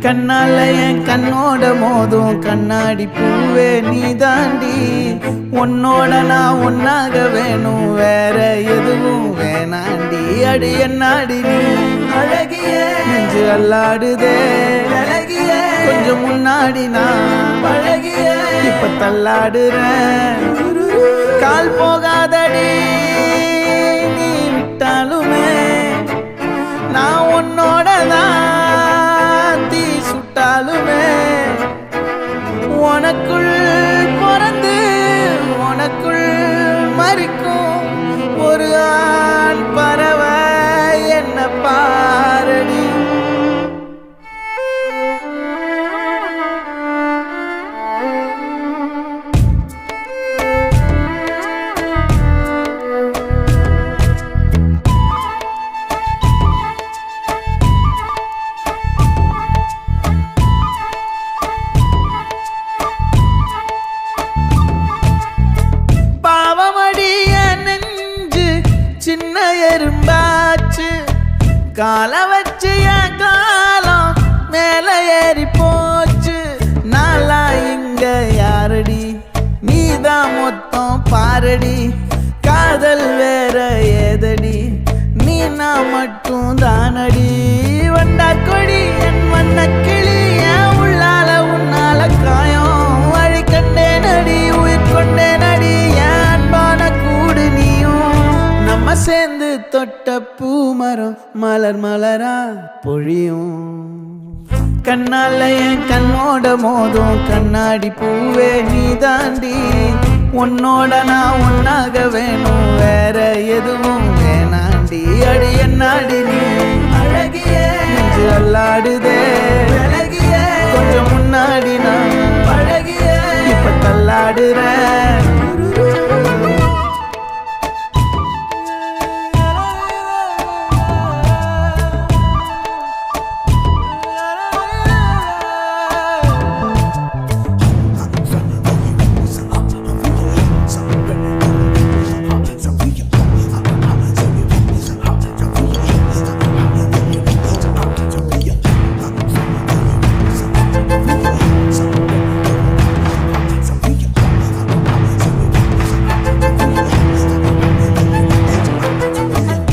கண்ணால என் கண்ணோட மோதும் கண்ணாடி பூவே நீ தாண்டி. உன்னோட நான் ஒன்னாக வேணும், வேற எதுவும் வேணாண்டி. அடி என்னாடி நீ அழகிய நெஞ்சு அல்லாடுதே அழகிய. கொஞ்சம் முன்னாடி நான் பழகிய இப்ப தள்ளாடுறேன். கால் போகாதடி நீ விட்டாலுமே, நான் உன்னோட தான் தீ சுட்டாலுமே. உனக்குள் பிறந்து உனக்குள் மறிக்கும் ஒரு ஆண் பறவை என்ன பாரடி. சின்ன எறும்பாச்சு கால வச்சு என் காலம் மேல ஏறி போச்சு. நாளா இங்க யாரடி நீதான் மொத்தம் பாரடி. காதல் வேற ஏதடி நீ நான் மட்டும் தானடி. வண்டா கொடி என் வண்ண கிளி என் உள்ளால உன்னால காயம் வழி கண்டே நடி உயிர் கொண்டே நடி. என் அன்பான கூடு நீயும் நம்ம சேர்ந்து தொட்ட பூமரம் மலர் மலரா பொழியும். கண்ணால என் கண்ணோட மோதும் கண்ணாடி பூவே நீ தாண்டி. உன்னோட நான் ஒன்னாக வேணும், வேற எதுவும் வேணாண்டி. அடி என்னாடி நீ அழகிய நெஞ்சு அல்லாடுதே அழகிய. கொஞ்சம் முன்னாடி நான் பழகிய இப்ப தள்ளாடுறேன்.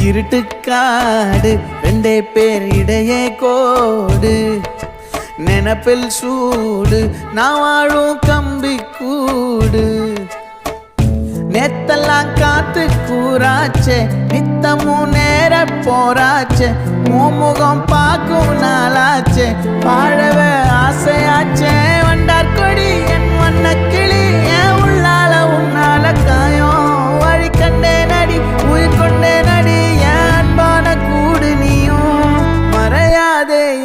இருட்டுக்காடு ரெண்டே பேர் இடையே கோடு. நினப்பில் சூடு நான் வாழும் கம்பி கூடு. நேத்தெல்லாம் காத்து கூறாச்சே நித்தமும் நேர போராச்சே. முகம் பார்க்கும் நாளாச்சே வாழவே ஆசையாச்சே. வண்டார் கொடி என் வண்ண கிளி என் உள்ளால உன்னால காயம் வழி கண்டே நடி உயிர் கொண்டே நடி.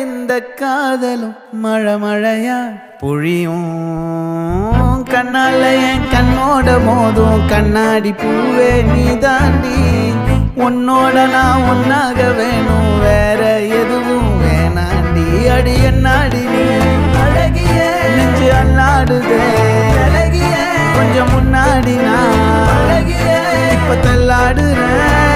இந்த காதலும் மழை மழையா பொழியும். கண்ணால என் கண்ணோட மோதும் கண்ணாடி பூவே நீ தாண்டி. உன்னோட நான் ஒன்னாக வேணும், வேற எதுவும் வேணாண்டி. அடி என்னாடி நீ அழகிய நெஞ்சு அல்லாடுதே அழகிய. கொஞ்சம் முன்னாடி நான் அழகிய இப்ப தள்ளாடுறேன்.